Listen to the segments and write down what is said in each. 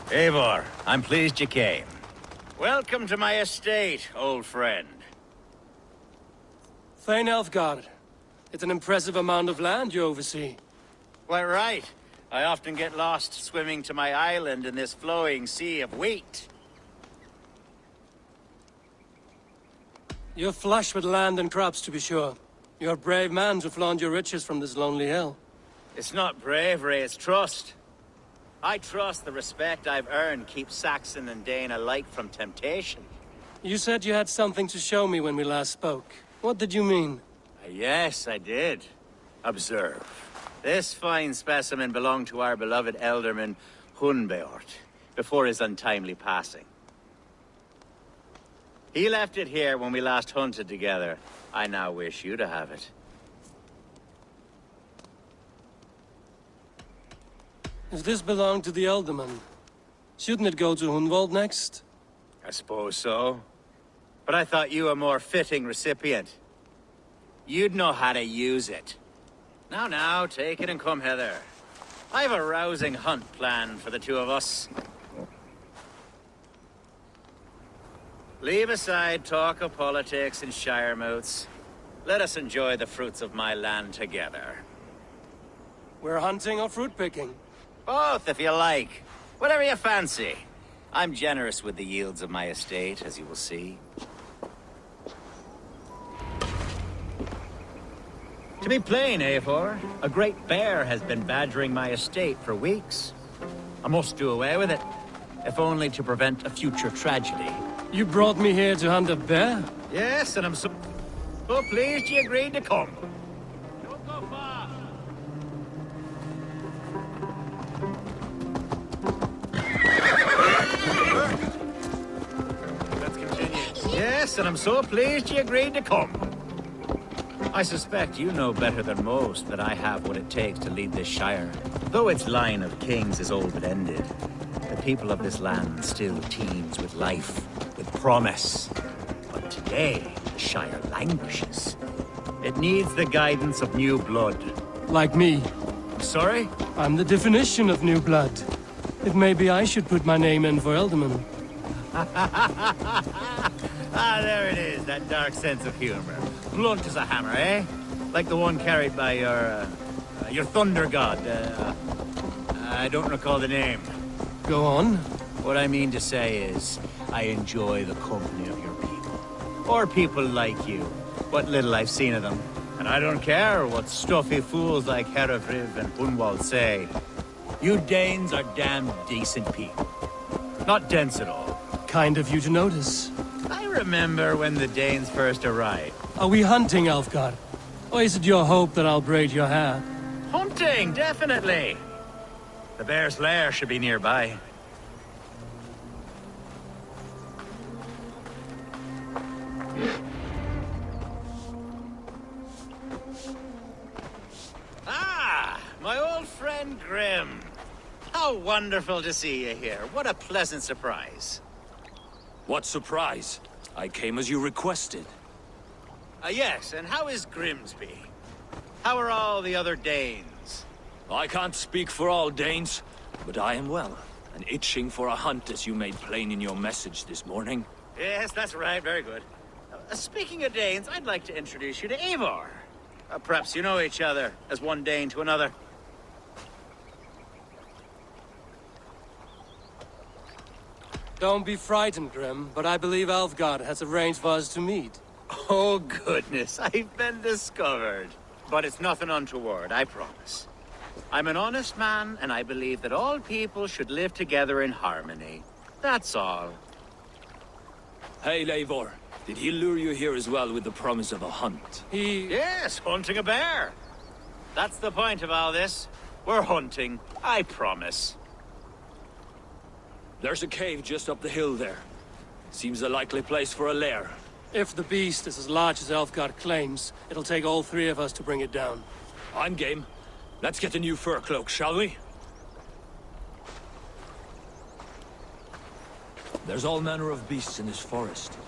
Eivor, I'm pleased you came. Welcome to my estate, old friend. Thane Elfgard. It's an impressive amount of land you oversee. Quite right. I often get lost swimming to my island in this flowing sea of wheat. You're flush with land and crops, to be sure. You're a brave man to flaunt your riches from this lonely hill. It's not bravery, it's trust. I trust the respect I've earned keeps Saxon and Dane alike from temptation. You said you had something to show me when we last spoke. What did you mean? Yes, I did. Observe. This fine specimen belonged to our beloved elderman, Hunbeort, before his untimely passing. He left it here when we last hunted together. I now wish you to have it. If this belonged to the Elderman, shouldn't it go to Hunwald next? I suppose so. But I thought you a more fitting recipient. You'd know how to use it. Now, take it and come hither. I've a rousing hunt planned for the two of us. Leave aside talk of politics and shire moots. Let us enjoy the fruits of my land together. We're hunting or fruit picking? Both, if you like. Whatever you fancy. I'm generous with the yields of my estate, as you will see. To be plain, Eivor, a great bear has been badgering my estate for weeks. I must do away with it, if only to prevent a future tragedy. You brought me here to hunt a bear? Yes, and I'm so pleased you agreed to come. Don't go far. Let's continue. Yes, and I'm so pleased you agreed to come. I suspect you know better than most that I have what it takes to lead this shire. Though its line of kings is old but ended, the people of this land still teems with life, with promise. But today, the shire languishes. It needs the guidance of new blood. Like me. I'm sorry? I'm the definition of new blood. If maybe I should put my name in for Elderman. Ah, there it is, that dark sense of humor. Blunt as a hammer, eh? Like the one carried by your thunder god. I don't recall the name. Go on. What I mean to say is, I enjoy the company of your people. Or people like you. What little I've seen of them. And I don't care what stuffy fools like Herefriv and Hunwald say. You Danes are damn decent people. Not dense at all. Kind of you to notice. I remember when the Danes first arrived. Are we hunting, Elfgard? Or is it your hope that I'll braid your hair? Hunting, definitely. The bear's lair should be nearby. Ah, my old friend Grim. How wonderful to see you here. What a pleasant surprise. What surprise? I came as you requested. Yes, and how is Grimsby? How are all the other Danes? I can't speak for all Danes, but I am well, and itching for a hunt as you made plain in your message this morning. Yes, that's right, very good. Speaking of Danes, I'd like to introduce you to Eivor. Perhaps you know each other, as one Dane to another. Don't be frightened, Grim, but I believe Elfgard has arranged for us to meet. Oh, goodness, I've been discovered. But it's nothing untoward, I promise. I'm an honest man, and I believe that all people should live together in harmony. That's all. Hey, Eivor, did he lure you here as well with the promise of a hunt? Yes, hunting a bear. That's the point of all this. We're hunting, I promise. There's a cave just up the hill there. Seems a likely place for a lair. If the beast is as large as Elfgard claims, it'll take all three of us to bring it down. I'm game. Let's get a new fur cloak, shall we? There's all manner of beasts in this forest.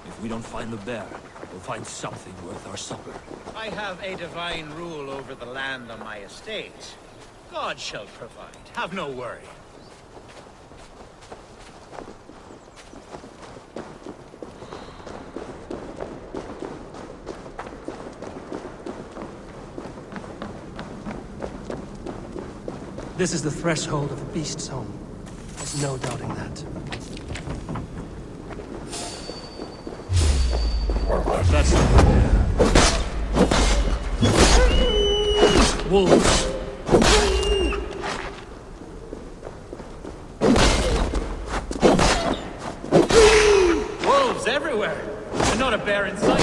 If we don't find the bear, we'll find something worth our supper. I have a divine rule over the land on my estate. God shall provide. Have no worry. This is the threshold of a beast's home. There's no doubting that. That's wolves. Wolves everywhere! And not a bear in sight.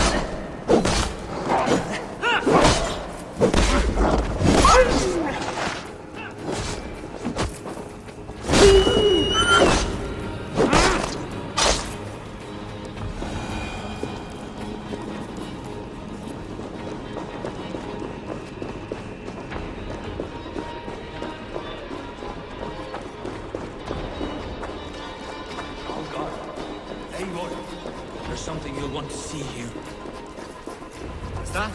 There's something you'll want to see here. What's that?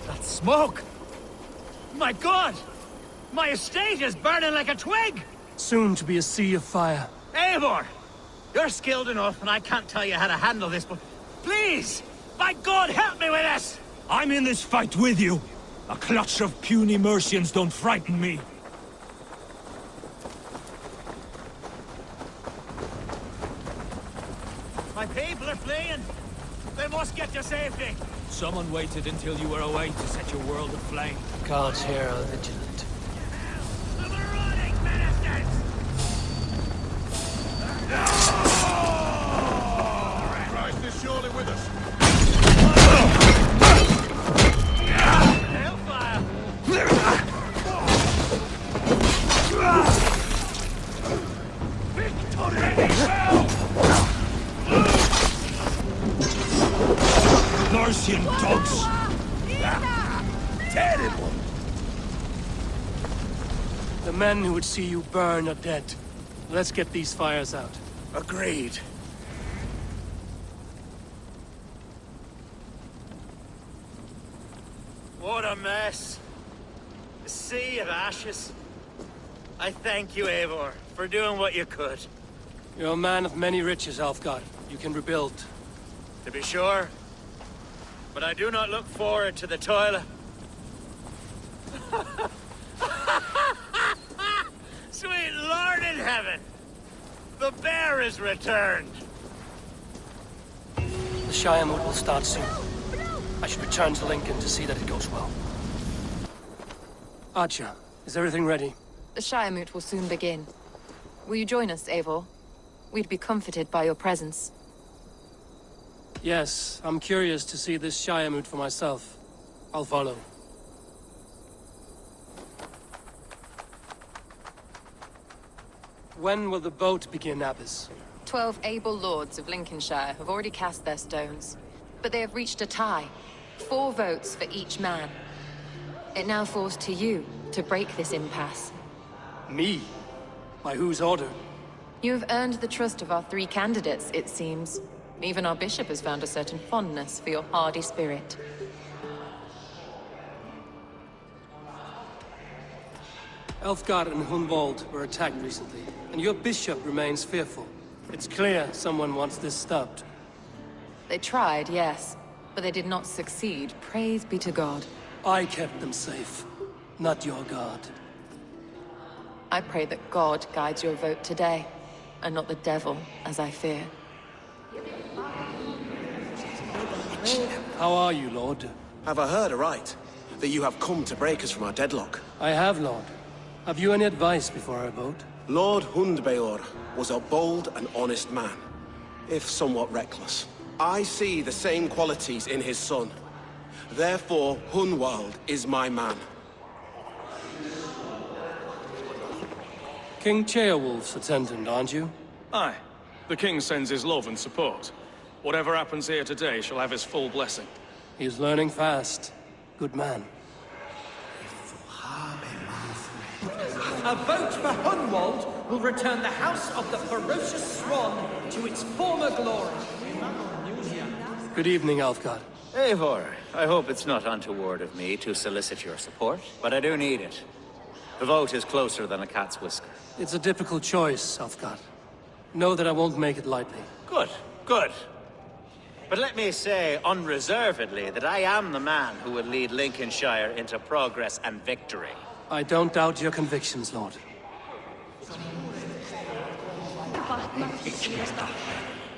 That smoke! My God! My estate is burning like a twig! Soon to be a sea of fire. Eivor! You're skilled enough, and I can't tell you how to handle this, but please! By God, help me with this! I'm in this fight with you. A clutch of puny Mercians don't frighten me. My people are fleeing! They must get to safety! Someone waited until you were away to set your world aflame. Guards here are vigilant. The marauding ministers! Christ is surely with us. Hellfire! Mercian dogs! Terrible! The men who would see you burn are dead. Let's get these fires out. Agreed. What a mess. A sea of ashes. I thank you, Eivor, for doing what you could. You're a man of many riches, Alfgard. You can rebuild. To be sure. But I do not look forward to the toilet. Sweet Lord in heaven! The bear is returned! The Shire mood will start soon. I should return to Lincoln to see that it goes well. Archer, is everything ready? The Shire moot will soon begin. Will you join us, Eivor? We'd be comforted by your presence. Yes, I'm curious to see this Shire moot for myself. I'll follow. When will the boat begin, Abbess? 12 able lords of Lincolnshire have already cast their stones, but they have reached a tie. 4 votes for each man. It now falls to you to break this impasse. Me? By whose order? You have earned the trust of our 3 candidates, it seems. Even our bishop has found a certain fondness for your hardy spirit. Elfgard and Hunwald were attacked recently, and your bishop remains fearful. It's clear someone wants this stopped. They tried, yes, but they did not succeed. Praise be to God. I kept them safe, not your god. I pray that God guides your vote today, and not the devil, as I fear. How are you, Lord? Have I heard aright? That you have come to break us from our deadlock? I have, Lord. Have you any advice before I vote? Lord Hundbeor was a bold and honest man, if somewhat reckless. I see the same qualities in his son. Therefore, Hunwald is my man. King Ceolwulf's attendant, aren't you? Aye. The king sends his love and support. Whatever happens here today shall have his full blessing. He's learning fast. Good man. A vote for Hunwald will return the House of the Ferocious Swan to its former glory. Good evening, Alfgard. Eivor, I hope it's not untoward of me to solicit your support, but I do need it. The vote is closer than a cat's whisker. It's a difficult choice, Alfgard. Know that I won't make it lightly. Good, good. But let me say unreservedly that I am the man who will lead Lincolnshire into progress and victory. I don't doubt your convictions, Lord.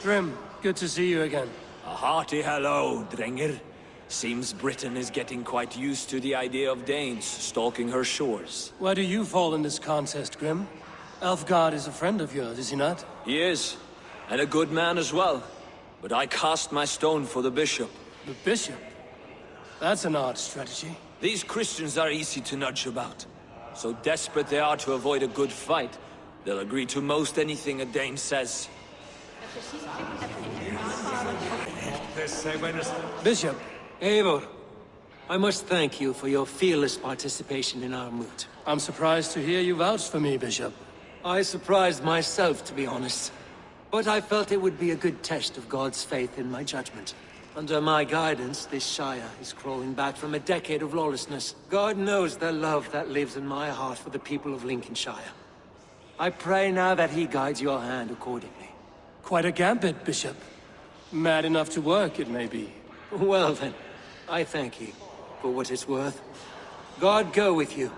Grim, good to see you again. A hearty hello, Drenger. Seems Britain is getting quite used to the idea of Danes stalking her shores. Where do you fall in this contest, Grim? Elfgard is a friend of yours, is he not? He is, and a good man as well. But I cast my stone for the bishop. The bishop? That's an odd strategy. These Christians are easy to nudge about. So desperate they are to avoid a good fight, they'll agree to most anything a Dane says. Bishop, Eivor, I must thank you for your fearless participation in our moot. I'm surprised to hear you vouch for me, Bishop. I surprised myself, to be honest. But I felt it would be a good test of God's faith in my judgment. Under my guidance, this Shire is crawling back from a decade of lawlessness. God knows the love that lives in my heart for the people of Lincolnshire. I pray now that he guides your hand accordingly. Quite a gambit, Bishop. Mad enough to work, it may be. Well then, I thank you for what it's worth. God go with you.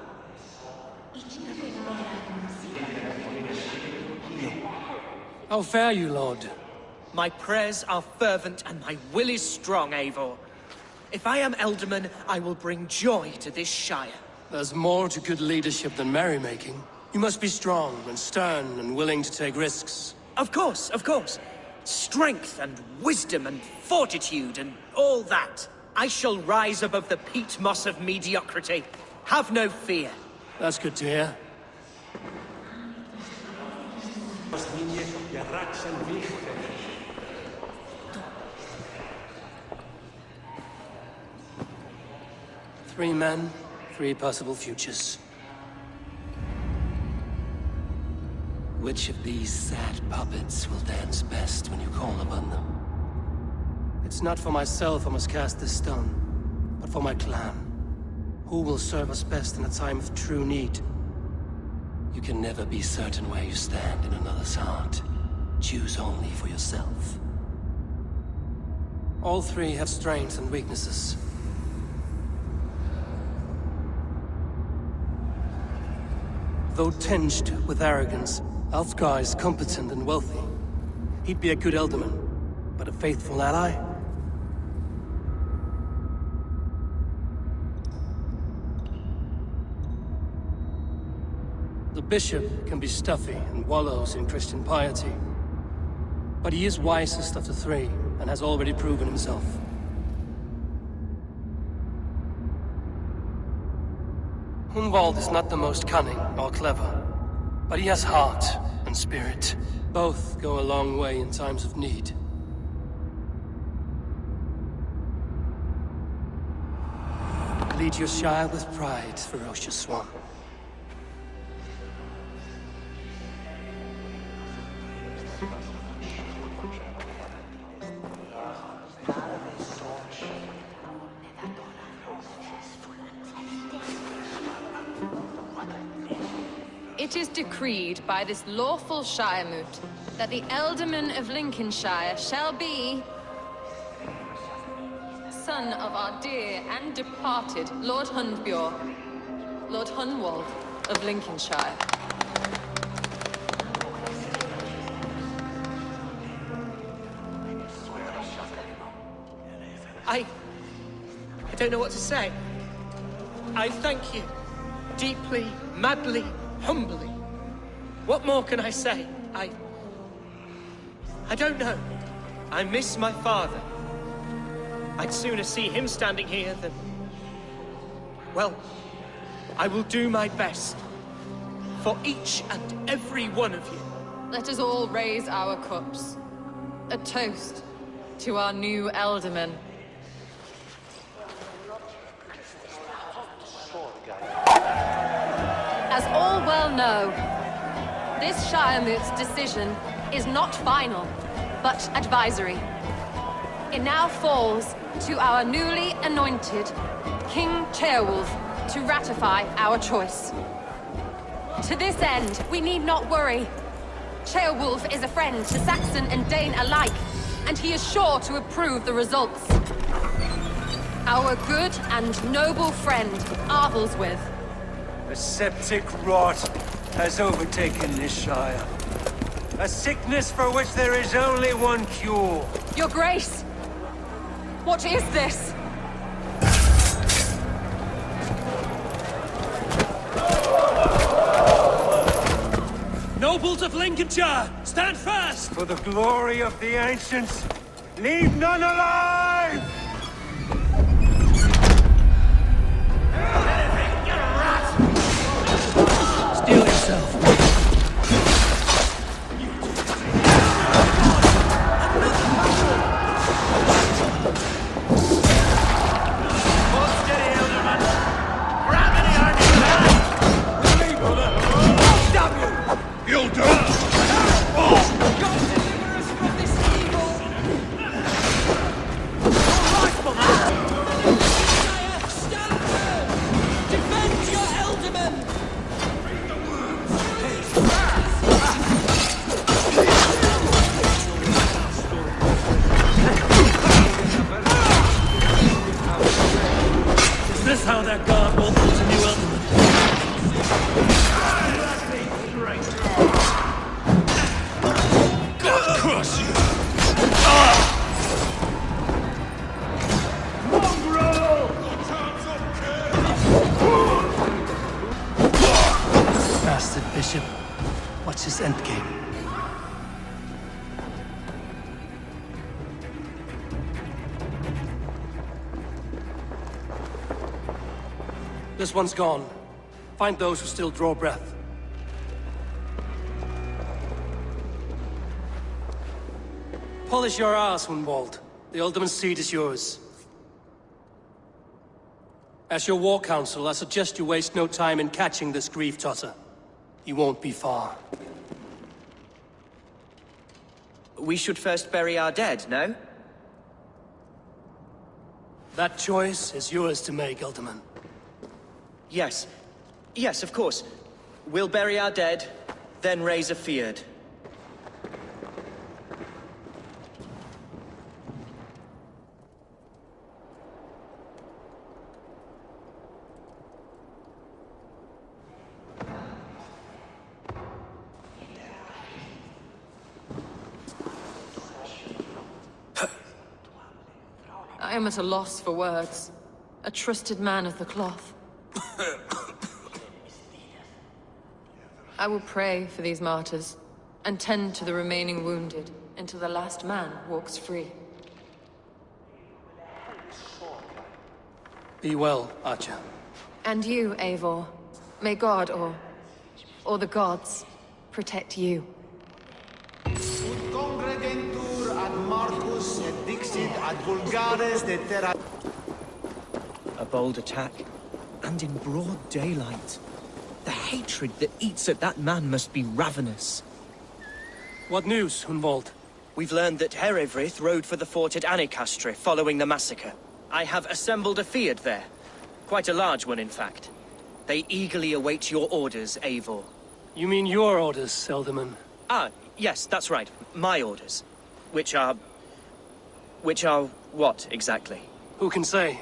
How fare you, Lord? My prayers are fervent and my will is strong, Eivor. If I am Elderman, I will bring joy to this Shire. There's more to good leadership than merrymaking. You must be strong and stern and willing to take risks. Of course, of course. Strength and wisdom and fortitude and all that. I shall rise above the peat moss of mediocrity. Have no fear. That's good to hear. Three men, three possible futures. Which of these sad puppets will dance best when you call upon them? It's not for myself I must cast this stone, but for my clan. Who will serve us best in a time of true need? You can never be certain where you stand in another's heart. Choose only for yourself. All three have strengths and weaknesses. Though tinged with arrogance, Alfgar is competent and wealthy. He'd be a good Elderman, but a faithful ally? The bishop can be stuffy and wallows in Christian piety. But he is wisest of the three, and has already proven himself. Hunwald is not the most cunning or clever, but he has heart and spirit. Both go a long way in times of need. Lead your Shire with pride, ferocious swan. It is decreed by this lawful Shire moot that the Elderman of Lincolnshire shall be son of our dear and departed Lord Hundbjorn, Lord Hunwald of Lincolnshire. I don't know what to say. I thank you. Deeply, madly, humbly. What more can I say? I don't know. I miss my father. I'd sooner see him standing here than... Well, I will do my best. For each and every one of you. Let us all raise our cups. A toast to our new Elderman. As all well know, this Shire moot's decision is not final, but advisory. It now falls to our newly anointed King Ceolwulf to ratify our choice. To this end, we need not worry. Ceolwulf is a friend to Saxon and Dane alike, and he is sure to approve the results. Our good and noble friend, Arthelswith, A septic rot has overtaken this Shire. A sickness for which there is only one cure. Your Grace! What is this? Nobles of Lincolnshire, stand fast! For the glory of the ancients, leave none alive! Steel yourself. Bishop, what's his endgame? This one's gone. Find those who still draw breath. Polish your ass, Hunwald. The Alderman's seat is yours. As your war council, I suggest you waste no time in catching this grief-totter. He won't be far. We should first bury our dead, no? That choice is yours to make, Alderman. Yes. Yes, of course. We'll bury our dead, then raise a feared. I am at a loss for words. A trusted man of the cloth. I will pray for these martyrs, and tend to the remaining wounded, until the last man walks free. Be well, Archer. And you, Eivor. May God, or the gods, protect you. Congregentur ad Marcus et dixit ad vulgares de terra. A bold attack, and in broad daylight. The hatred that eats at that man must be ravenous. What news, Hunwald? We've learned that Herefrith rode for the fort at Annikastre following the massacre. I have assembled a feard there. Quite a large one, in fact. They eagerly await your orders, Eivor. You mean your orders, Alderman? Ah, yes, that's right. My orders. Which are what, exactly? Who can say?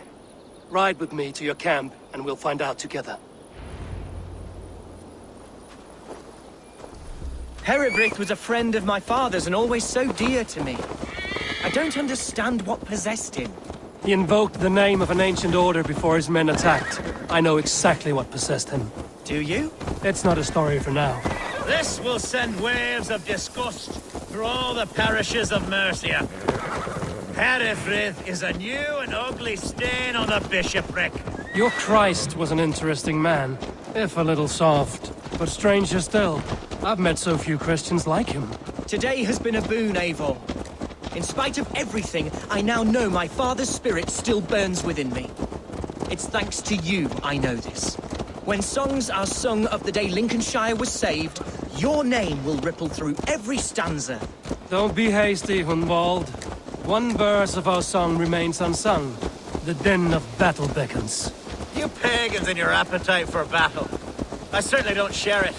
Ride with me to your camp, and we'll find out together. Herefrith was a friend of my father's and always so dear to me. I don't understand what possessed him. He invoked the name of an ancient order before his men attacked. I know exactly what possessed him. Do you? It's not a story for now. This will send waves of disgust through all the parishes of Mercia. Herefrith is a new and ugly stain on the bishopric. Your Christ was an interesting man, if a little soft. But stranger still, I've met so few Christians like him. Today has been a boon, Eivor. In spite of everything, I now know my father's spirit still burns within me. It's thanks to you I know this. When songs are sung of the day Lincolnshire was saved, your name will ripple through every stanza. Don't be hasty, Hunwald. One verse of our song remains unsung. The din of battle beckons. You pagans and your appetite for battle. I certainly don't share it.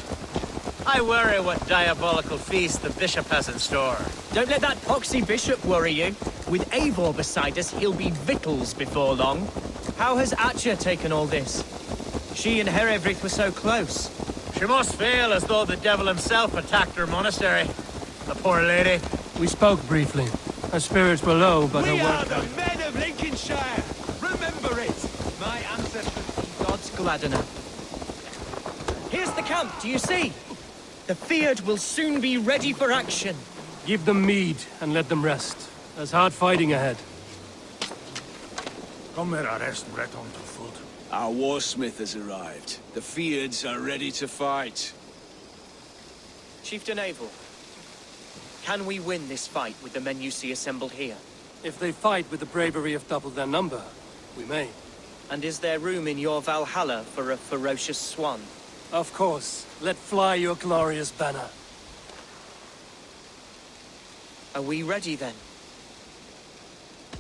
I worry what diabolical feast the bishop has in store. Don't let that poxy bishop worry you. With Eivor beside us, he'll be victuals before long. How has Atcha taken all this? She and Herevric were so close. She must feel as though the devil himself attacked her monastery. The poor lady. We spoke briefly. Her spirits were low, but her work... the men of Lincolnshire! Remember it! My ancestors in God's Gladdener. Here's the camp, do you see? The Fyrd will soon be ready for action. Give them mead and let them rest. There's hard fighting ahead. Our warsmith has arrived. The Fyrds are ready to fight. Chieftain Abel, can we win this fight with the men you see assembled here? If they fight with the bravery of double their number, we may. And is there room in your Valhalla for a ferocious swan? Of course. Let fly your glorious banner. Are we ready then?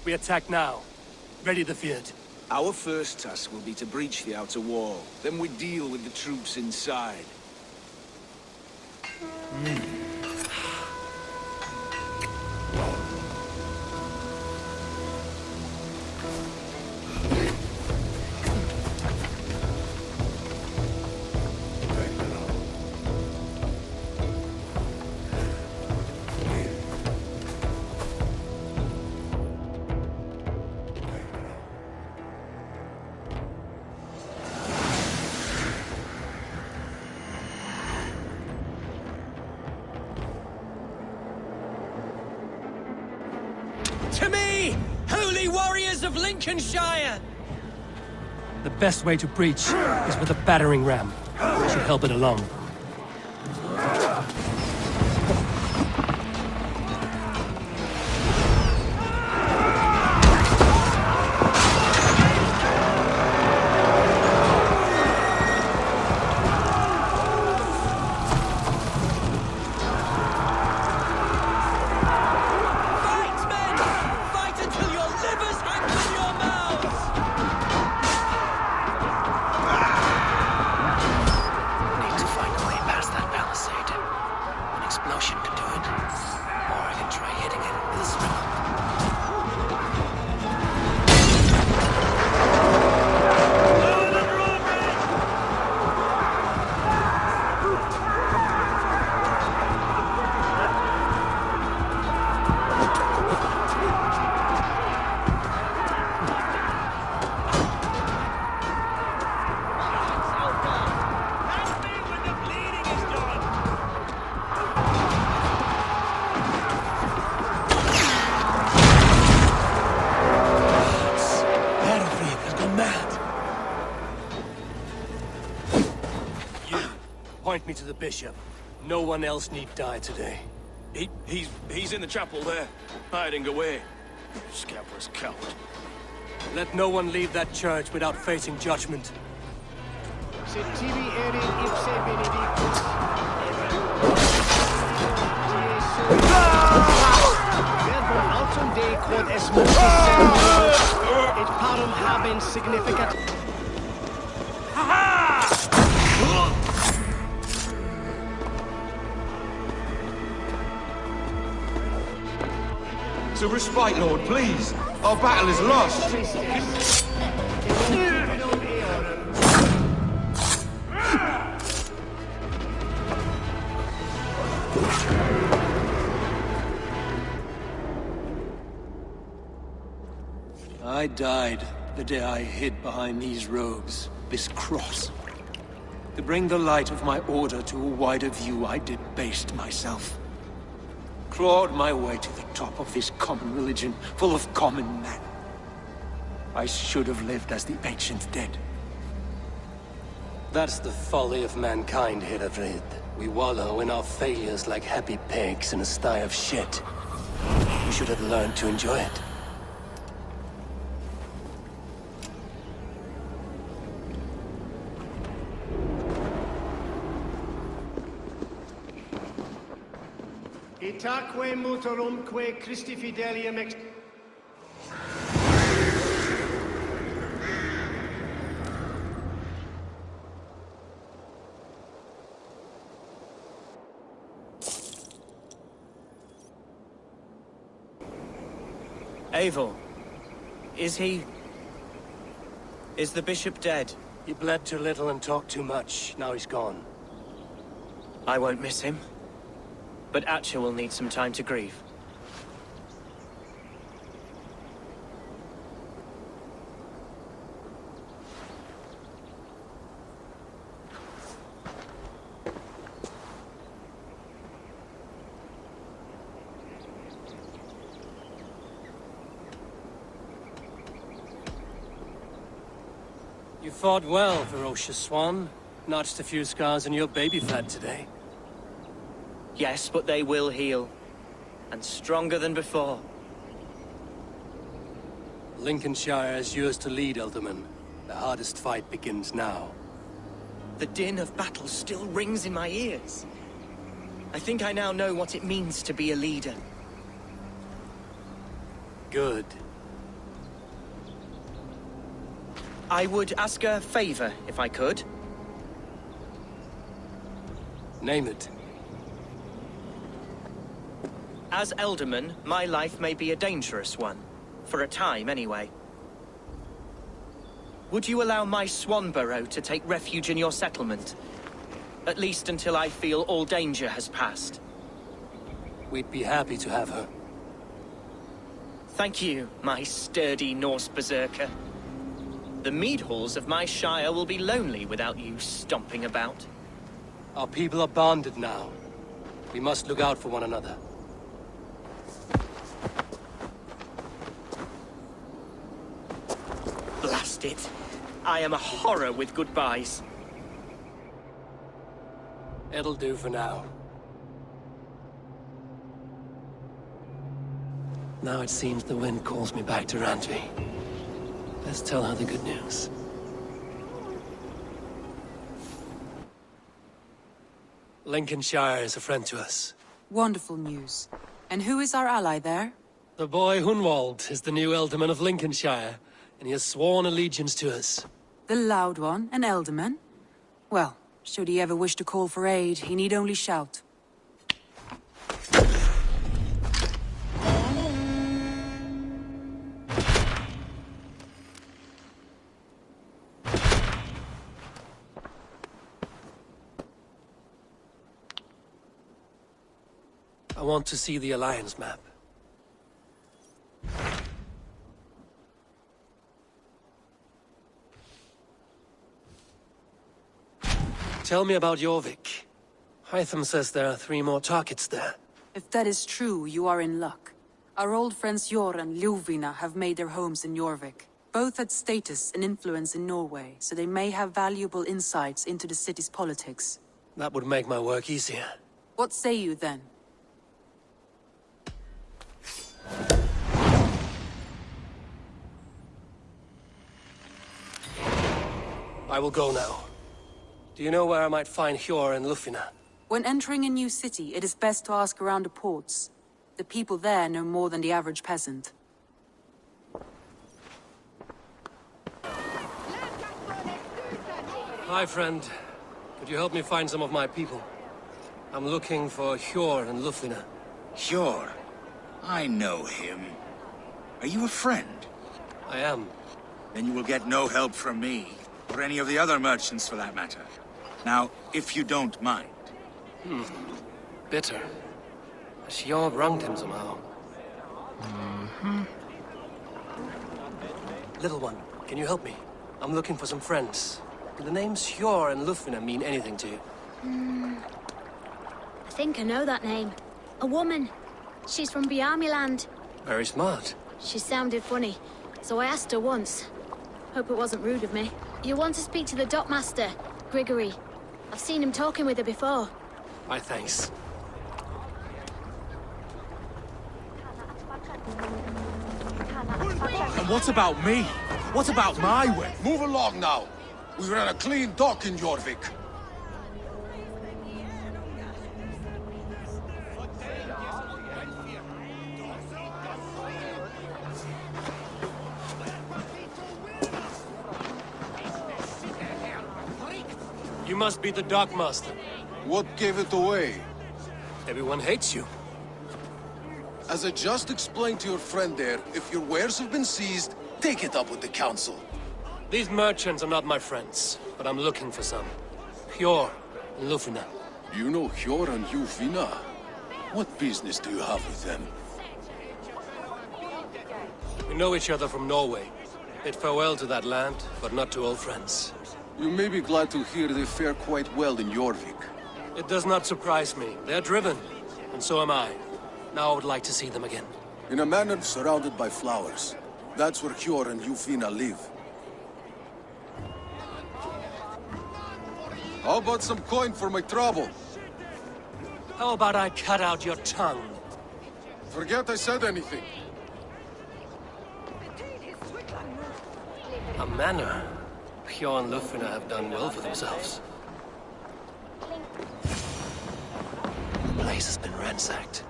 We attack now. Ready the Fyrd. Our first task will be to breach the outer wall. Then we deal with the troops inside. To me, holy warriors of Lincolnshire! The best way to breach is with a battering ram. We should help it along. Point me to the bishop. No one else need die today. He's in the chapel there, hiding away. Scabrous coward. Let no one leave that church without facing judgment. To respite, Lord, please. Our battle is lost. I died the day I hid behind these robes, this cross. To bring the light of my order to a wider view, I debased myself. Clawed my way to the top of this common religion, full of common men. I should have lived as the ancient dead. That's the folly of mankind, Herevric. We wallow in our failures like happy pigs in a sty of shit. You should have learned to enjoy it. Itaque mutorumque Christi fidelium ex... Eivor, is the bishop dead? He bled too little and talked too much. Now he's gone. I won't miss him. But Atcha will need some time to grieve. You fought well, ferocious swan. Notched a few scars on your baby fat today. Yes, but they will heal. And stronger than before. Lincolnshire is yours to lead, Elderman. The hardest fight begins now. The din of battle still rings in my ears. I think I now know what it means to be a leader. Good. I would ask a favor, if I could. Name it. As Elderman, my life may be a dangerous one. For a time, anyway. Would you allow my swan burrow to take refuge in your settlement? At least until I feel all danger has passed. We'd be happy to have her. Thank you, my sturdy Norse berserker. The mead halls of my shire will be lonely without you stomping about. Our people are bonded now. We must look out for one another. Blast it. I am a horror with goodbyes. It'll do for now. Now it seems the wind calls me back to Randvi. Let's tell her the good news. Lincolnshire is a friend to us. Wonderful news. And who is our ally there? The boy Hunwald is the new Ealdorman of Lincolnshire, and he has sworn allegiance to us. The loud one, an Ealdorman? Well, should he ever wish to call for aid, he need only shout. I want to see the Alliance map. Tell me about Jorvik. Hytham says there are 3 more targets there. If that is true, you are in luck. Our old friends Jor and Ljuvina have made their homes in Jorvik. Both had status and influence in Norway, so they may have valuable insights into the city's politics. That would make my work easier. What say you then? I will go now. Do you know where I might find Hjor and Lufina? When entering a new city, it is best to ask around the ports. The people there know more than the average peasant. Hi, friend. Could you help me find some of my people? I'm looking for Hjor and Lufina. Hjor? I know him. Are you a friend? I am. Then you will get no help from me, or any of the other merchants for that matter. Now, if you don't mind. Bitter. Has Hjor wronged him somehow? Little one, can you help me? I'm looking for some friends. Do the names Hjor and Lufina mean anything to you? I think I know that name. A woman. She's from Biamiland. Very smart. She sounded funny, so I asked her once. Hope it wasn't rude of me. You want to speak to the dockmaster, Grigory. I've seen him talking with her before. My thanks. And what about me? What about my way? Move along now. We ran a clean dock in Jorvik. You must be the dockmaster. What gave it away? Everyone hates you. As I just explained to your friend there, if your wares have been seized, take it up with the council. These merchants are not my friends, but I'm looking for some. Hjor and Lufina. You know Hjor and Lufina? What business do you have with them? We know each other from Norway. Bid farewell to that land, but not to old friends. You may be glad to hear they fare quite well in Jorvik. It does not surprise me. They're driven, and so am I. Now I would like to see them again. In a manor surrounded by flowers. That's where Hjor and Lufina live. How about some coin for my trouble? How about I cut out your tongue? Forget I said anything. A manor? Hjor and Lufina have done well for themselves. The place has been ransacked.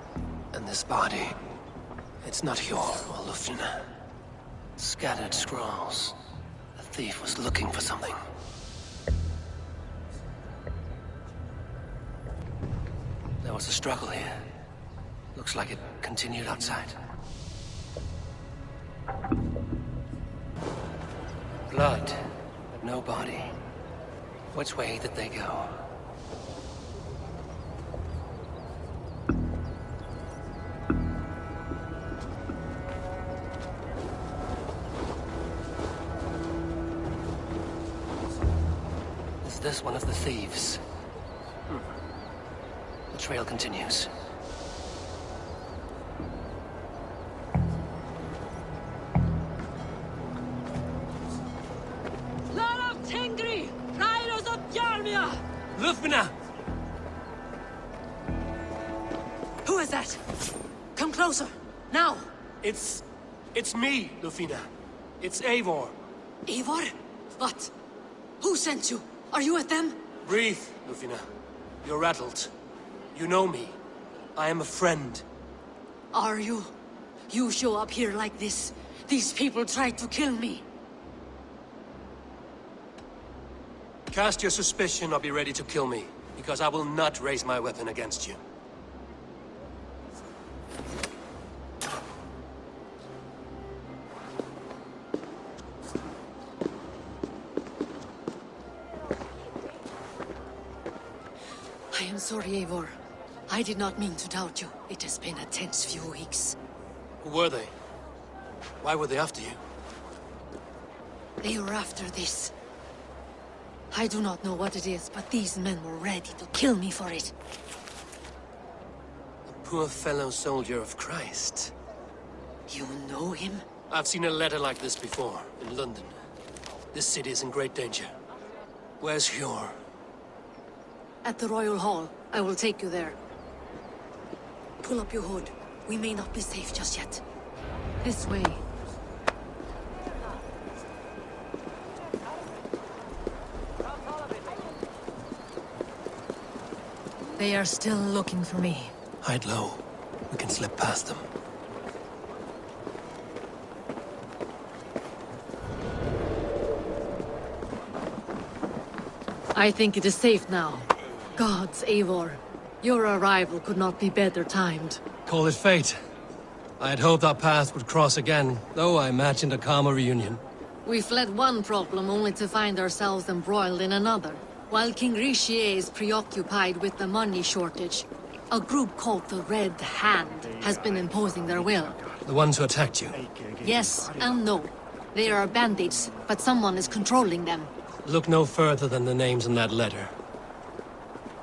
And this body... It's not Hjor or Lufina. Scattered scrolls. The thief was looking for something. There was a struggle here. Looks like it continued outside. Blood, but no body. Which way did they go? Is this one of the thieves? The trail continues. Lufina! Who is that? Come closer, now! It's me, Lufina. It's Eivor. Eivor? What? Who sent you? Are you with them? Breathe, Lufina. You're rattled. You know me. I am a friend. Are you? You show up here like this. These people tried to kill me. Cast your suspicion or be ready to kill me, because I will not raise my weapon against you. I am sorry, Eivor. I did not mean to doubt you. It has been a tense few weeks. Who were they? Why were they after you? They were after this. I do not know what it is, but these men were ready to kill me for it. A poor fellow soldier of Christ. You know him? I've seen a letter like this before, in London. This city is in great danger. Where's Hjor? At the Royal Hall. I will take you there. Pull up your hood. We may not be safe just yet. This way. They are still looking for me. Hide low. We can slip past them. I think it is safe now. Gods, Eivor. Your arrival could not be better timed. Call it fate. I had hoped our paths would cross again, though I imagined a calmer reunion. We fled one problem only to find ourselves embroiled in another. While King Richier is preoccupied with the money shortage, a group called the Red Hand has been imposing their will. The ones who attacked you? Yes and no. They are bandits, but someone is controlling them. Look no further than the names in that letter.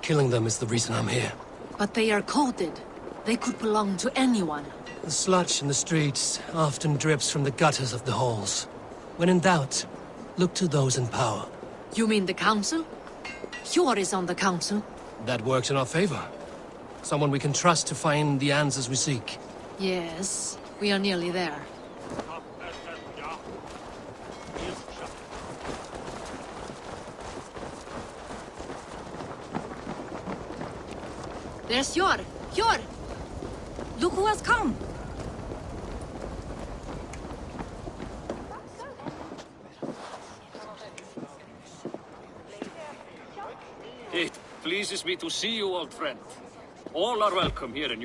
Killing them is the reason I'm here. But they are coded. They could belong to anyone. The sludge in the streets often drips from the gutters of the halls. When in doubt, look to those in power. You mean the Council? Hjor is on the Council. That works in our favor. Someone we can trust to find the answers we seek. Yes, we are nearly there. There's Hjor! Hjor! Look who has come! It pleases me to see you, old friend. All are welcome here in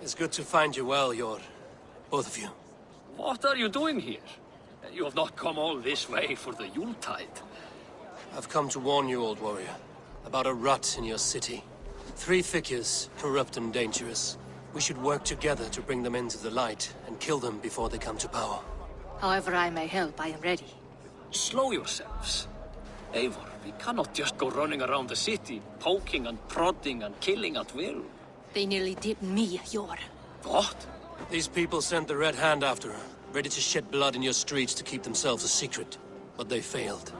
It's good to find you well, Hjor. Both of you. What are you doing here? You have not come all this way for the Yuletide. I've come to warn you, old warrior, about a rot in your city. 3 figures, corrupt and dangerous. We should work together to bring them into the light and kill them before they come to power. However I may help, I am ready. Slow yourselves. Eivor, we cannot just go running around the city, poking and prodding and killing at will. They nearly did me, Yor. What? These people sent the Red Hand after her, ready to shed blood in your streets to keep themselves a secret. But they failed.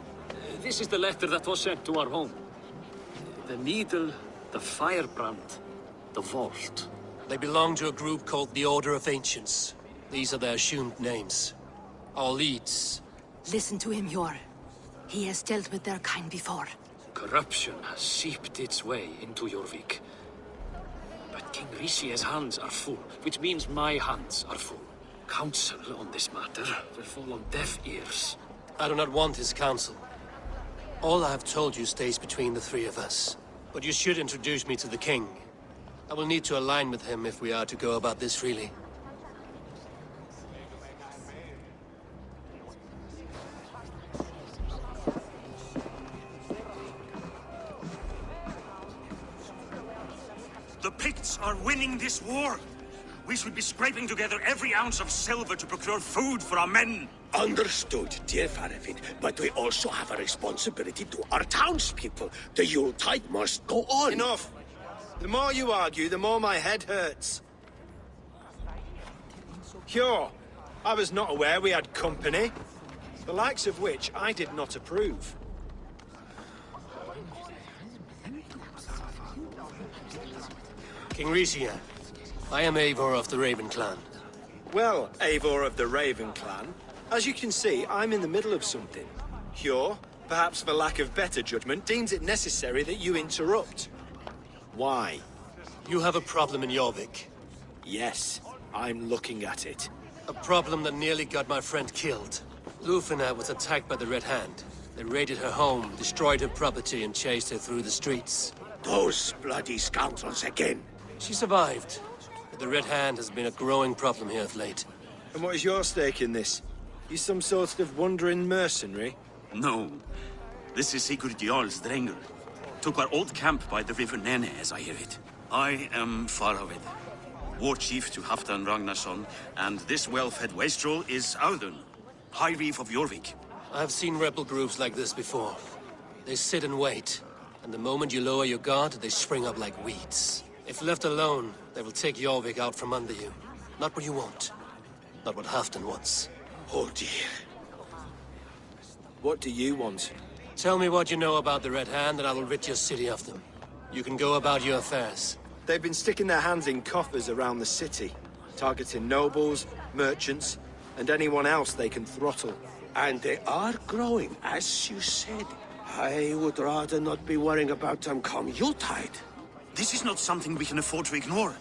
This is the letter that was sent to our home. The needle, the firebrand, the vault. They belong to a group called the Order of Ancients. These are their assumed names. Our leads. Listen to him, Yor. He has dealt with their kind before. Corruption has seeped its way into Jorvik. But King Rici's hands are full, which means my hands are full. Counsel on this matter will fall on deaf ears. I do not want his counsel. All I have told you stays between the 3 of us. But you should introduce me to the king. I will need to align with him if we are to go about this freely. The Picts are winning this war. We should be scraping together every ounce of silver to procure food for our men. Understood, dear Faravid, but we also have a responsibility to our townspeople. The Yuletide must go on. Enough! The more you argue, the more my head hurts. Sure, I was not aware we had company, the likes of which I did not approve. King Ricia, I am Eivor of the Raven Clan. Well, Eivor of the Raven Clan, as you can see, I'm in the middle of something. Hjor, perhaps for lack of better judgment, deems it necessary that you interrupt. Why? You have a problem in Jorvik. Yes, I'm looking at it. A problem that nearly got my friend killed. Lufina was attacked by the Red Hand. They raided her home, destroyed her property, and chased her through the streets. Those bloody scoundrels again. She survived, but the Red Hand has been a growing problem here of late. And what is your stake in this? You some sort of wandering mercenary? No. This is Sigurd Jarl's Drengr. Took our old camp by the river Nene, as I hear it. I am Faravid, war chief to Halfdan Ragnarsson, and this well-fed wastrel is Audun, High Reef of Jorvik. I have seen rebel groups like this before. They sit and wait, and the moment you lower your guard, they spring up like weeds. If left alone, they will take Jorvik out from under you. Not what you want. Not what Halfdan wants. Oh dear. What do you want? Tell me what you know about the Red Hand, and I will rid your city of them. You can go about your affairs. They've been sticking their hands in coffers around the city, targeting nobles, merchants, and anyone else they can throttle. And they are growing, as you said. I would rather not be worrying about them come Yuletide. This is not something we can afford to ignore.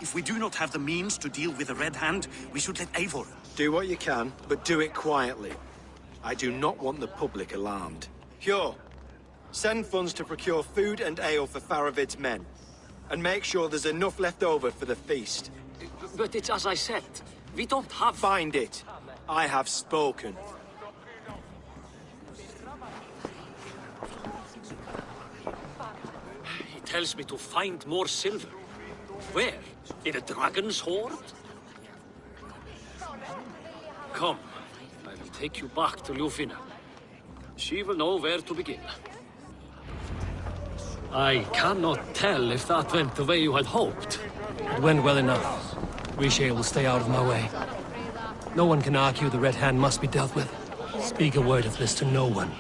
If we do not have the means to deal with the Red Hand, we should let Eivor. Do what you can, but do it quietly. I do not want the public alarmed. Hjor, send funds to procure food and ale for Faravid's men. And make sure there's enough left over for the feast. But it's as I said. We don't have... Find it. I have spoken. He tells me to find more silver. Where? In a dragon's hoard? Come, I will take you back to Lufina. She will know where to begin. I cannot tell if that went the way you had hoped. It went well enough. Ricia will stay out of my way. No one can argue the Red Hand must be dealt with. Speak a word of this to no one.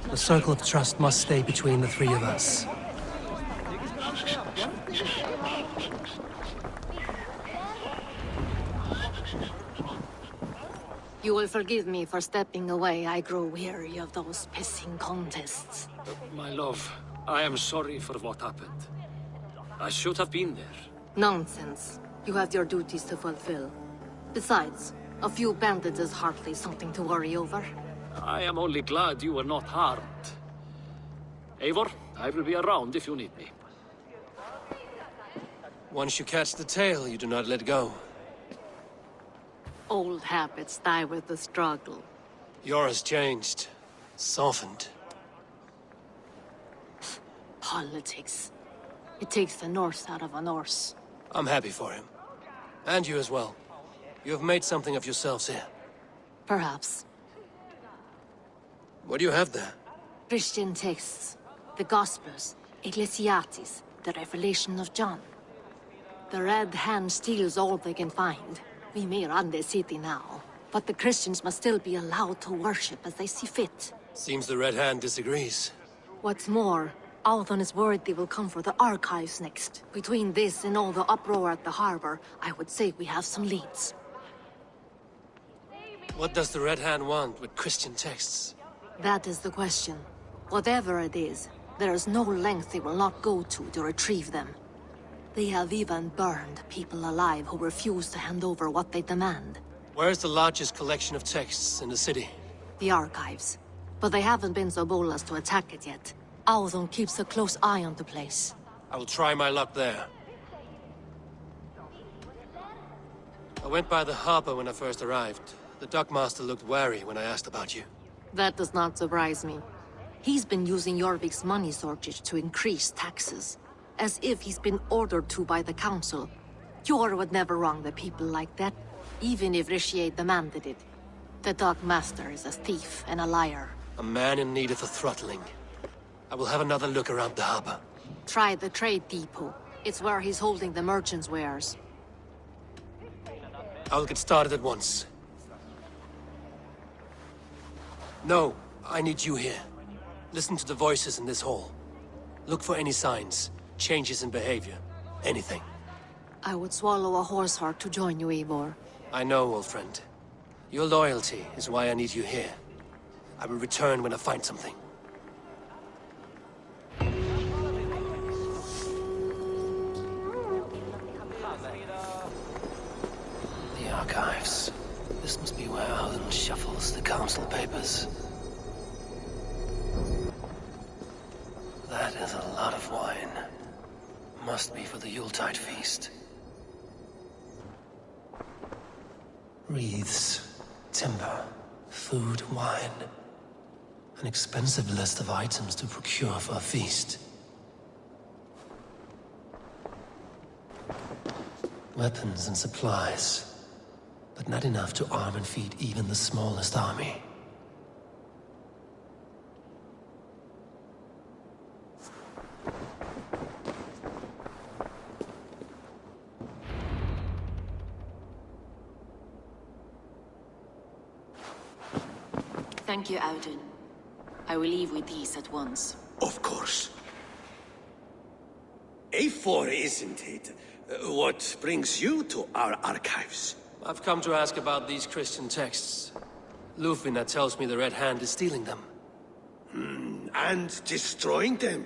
The circle of trust must stay between the 3 of us. You will forgive me for stepping away. I grow weary of those pissing contests. My love, I am sorry for what happened. I should have been there. Nonsense. You have your duties to fulfill. Besides, a few bandits is hardly something to worry over. I am only glad you were not harmed. Eivor, I will be around if you need me. Once you catch the tail, you do not let go. Old habits die with the struggle. Yours changed. Softened. Politics. It takes the Norse out of a Norse. I'm happy for him. And you as well. You have made something of yourselves here. Perhaps. What do you have there? Christian texts. The Gospels. Ecclesiastes. The Revelation of John. The Red Hand steals all they can find. We may run the city now, but the Christians must still be allowed to worship as they see fit. Seems the Red Hand disagrees. What's more, Althon is worried they will come for the archives next. Between this and all the uproar at the harbor, I would say we have some leads. What does the Red Hand want with Christian texts? That is the question. Whatever it is, there is no length they will not go to retrieve them. They have even burned people alive who refuse to hand over what they demand. Where is the largest collection of texts in the city? The archives. But they haven't been so bold as to attack it yet. Althon keeps a close eye on the place. I will try my luck there. I went by the harbor when I first arrived. The dockmaster looked wary when I asked about you. That does not surprise me. He's been using Jorvik's money shortage to increase taxes. As if he's been ordered to by the council. Jor would never wrong the people like that, even if Richier demanded it. The dockmaster is a thief and a liar. A man in need of a throttling. I will have another look around the harbor. Try the trade depot. It's where he's holding the merchants' wares. I will get started at once. No, I need you here. Listen to the voices in this hall. Look for any signs, changes in behavior, anything. I would swallow a horse heart to join you, Eivor. I know, old friend. Your loyalty is why I need you here. I will return when I find something. The archives. This must be where Alden shuffles the council papers. That is a lot of wine. Must be for the Yuletide feast. Wreaths, timber, food, wine. An expensive list of items to procure for a feast. Weapons and supplies, but not enough to arm and feed even the smallest army. Thank you, Audun. I will leave with these at once. Of course. A4, isn't it? What brings you to our archives? I've come to ask about these Christian texts. Lufina tells me the Red Hand is stealing them. And destroying them.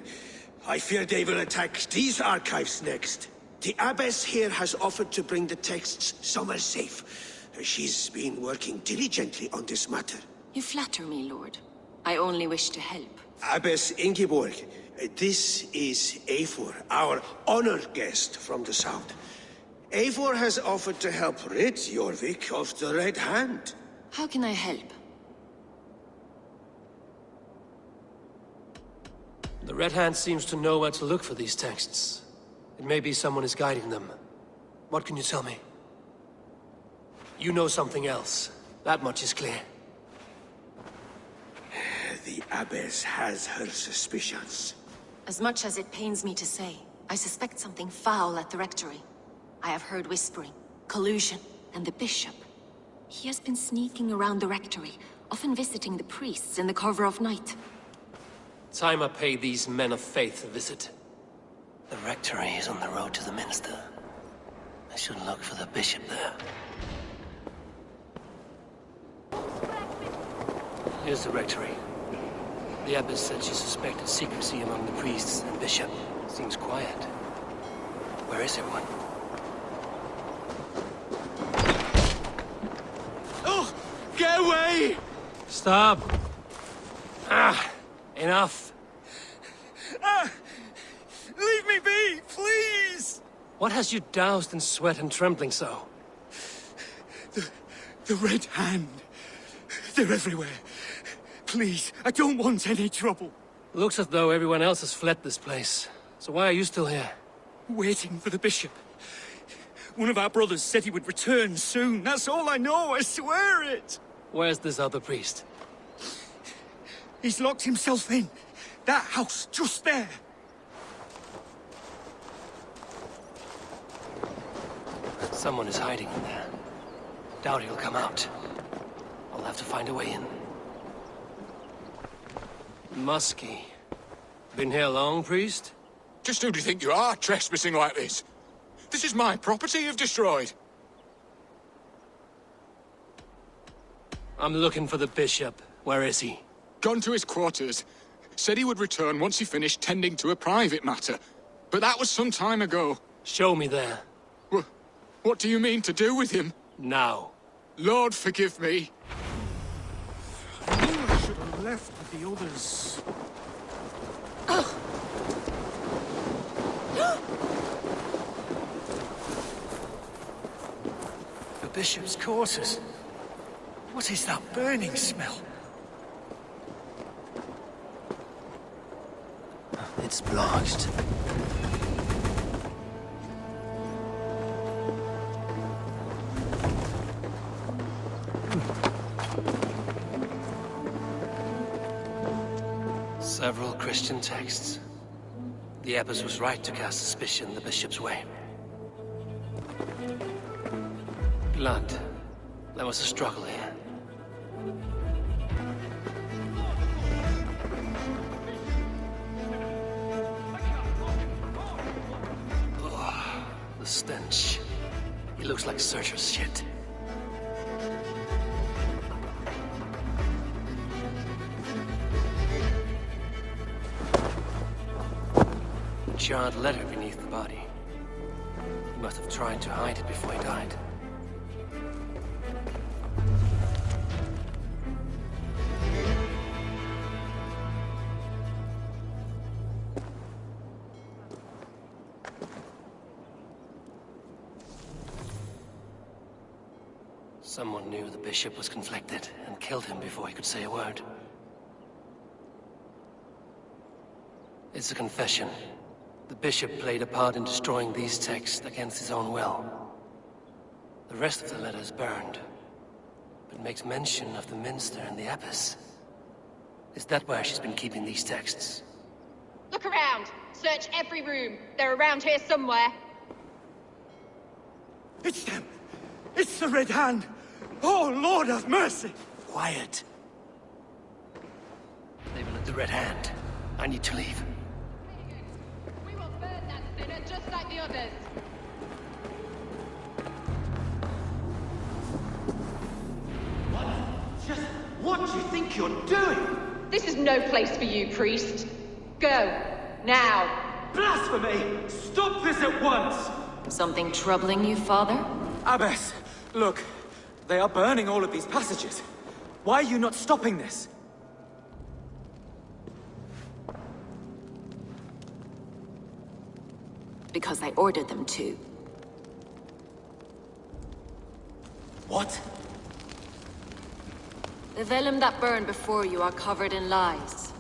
I fear they will attack these archives next. The Abbess here has offered to bring the texts somewhere safe. She's been working diligently on this matter. You flatter me, Lord. I only wish to help. Abbess Ingeborg, this is Eivor, our honored guest from the south. Eivor has offered to help rid Jorvik of the Red Hand. How can I help? The Red Hand seems to know where to look for these texts. It may be someone is guiding them. What can you tell me? You know something else. That much is clear. The Abbess has her suspicions. As much as it pains me to say, I suspect something foul at the rectory. I have heard whispering, collusion, and the bishop. He has been sneaking around the rectory, often visiting the priests in the cover of night. Time I pay these men of faith a visit. The rectory is on the road to the minster. I should look for the bishop there. Here's the rectory. The abbess said she suspected secrecy among the priests and bishop. Seems quiet. Where is everyone? Oh! Get away! Stop! Enough! Leave me be, please! What has you doused in sweat and trembling so? The Red Hand. They're everywhere. Please, I don't want any trouble. Looks as though everyone else has fled this place. So why are you still here? Waiting for the bishop. One of our brothers said he would return soon. That's all I know, I swear it! Where's this other priest? He's locked himself in. That house, just there. Someone is hiding in there. Doubt he'll come out. I'll have to find a way in. Muskie. Been here long, priest? Just who do you think you are, trespassing like this? This is my property you've destroyed. I'm looking for the bishop. Where is he? Gone to his quarters. Said he would return once he finished tending to a private matter. But that was some time ago. Show me there. What do you mean to do with him? Now. Lord, forgive me. I knew I should have left with the others. The bishop's quarters. What is that burning smell? It's blocked. Several Christian texts. The abbess was right to cast suspicion the bishop's way. Blood. There was a struggle here. Oh, the stench. He looks like Searcher's shit. Charred letter beneath the body. He must have tried to hide it before he died. Someone knew the bishop was conflicted and killed him before he could say a word. It's a confession. The bishop played a part in destroying these texts against his own will. The rest of the letter is burned, but makes mention of the minster and the abbess. Is that where she's been keeping these texts? Look around! Search every room. They're around here somewhere. It's them! It's the Red Hand! Oh, Lord have mercy! Quiet. They've been at the Red Hand. I need to leave. We will burn that sinner just like the others. What do you think you're doing? This is no place for you, priest. Go. Now. Blasphemy! Stop this at once! Something troubling you, Father? Abbess, look. They are burning all of these passages. Why are you not stopping this? Because I ordered them to. What? The vellum that burned before you are covered in lies.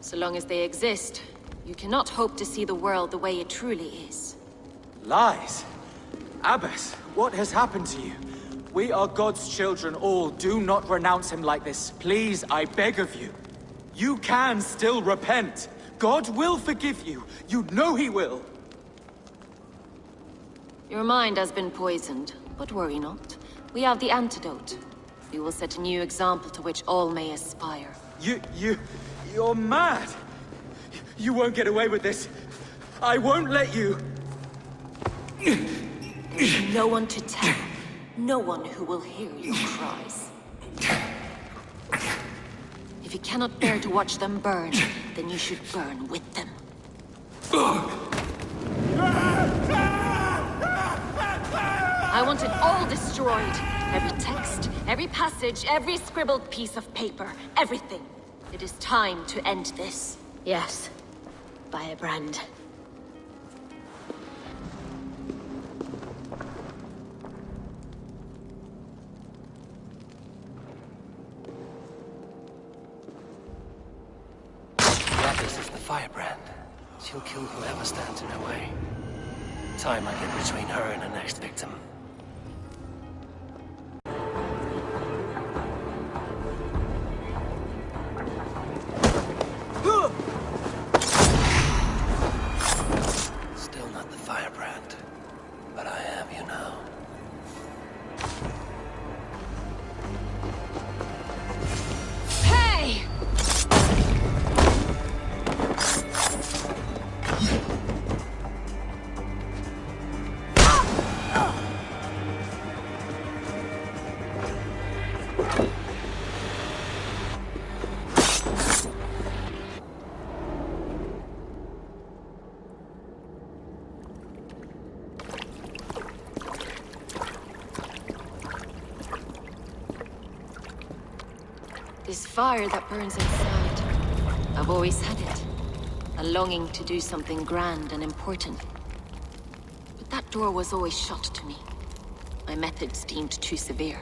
So long as they exist, you cannot hope to see the world the way it truly is. Lies? Abbess, what has happened to you? We are God's children all. Do not renounce him like this. Please, I beg of you. You can still repent. God will forgive you. You know he will. Your mind has been poisoned, but worry not. We have the antidote. We will set a new example to which all may aspire. You're mad! You won't get away with this. I won't let you. No one to tell. No one who will hear your cries. If you cannot bear to watch them burn, then you should burn with them. I want it all destroyed. Every text, every passage, every scribbled piece of paper, everything. It is time to end this. Yes, by a brand. she'll kill whoever stands in her way. Time I get between her and her next victim. Still not the firebrand, but I have you now. Hey! This fire that burns inside, I've always had it. A longing to do something grand and important. But that door was always shut to me. My methods deemed too severe.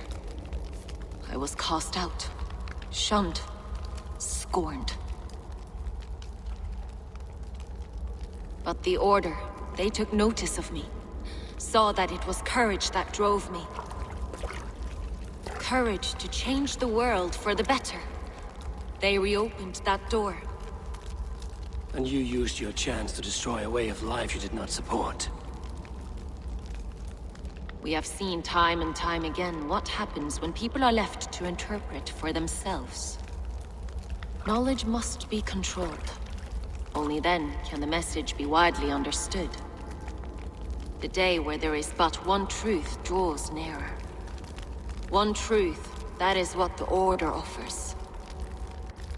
I was cast out, shunned, scorned. But the Order, they took notice of me. Saw that it was courage that drove me. Courage to change the world for the better. They reopened that door. And you used your chance to destroy a way of life you did not support. We have seen time and time again what happens when people are left to interpret for themselves. Knowledge must be controlled. Only then can the message be widely understood. The day where there is but one truth draws nearer. One truth, that is what the Order offers.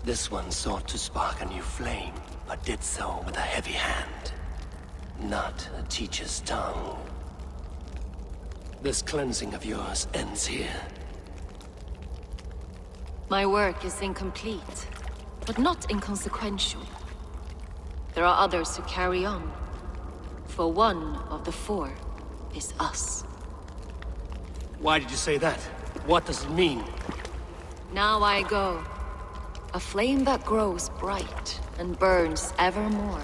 This one sought to spark a new flame, but did so with a heavy hand. Not a teacher's tongue. This cleansing of yours ends here. My work is incomplete, but not inconsequential. There are others who carry on. For one of the four is us. Why did you say that? What does it mean? Now I go. A flame that grows bright and burns ever more,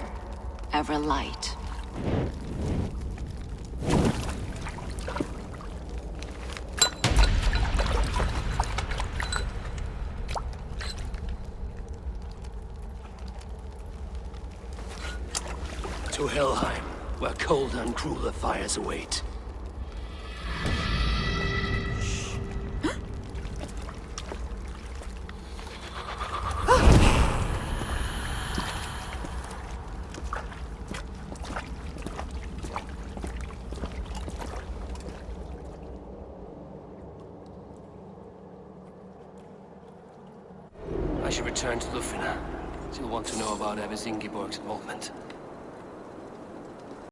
ever light. To Helheim, where colder and crueler fires await. I should return to Lufina. She'll want to know about Evis Ingeborg's involvement.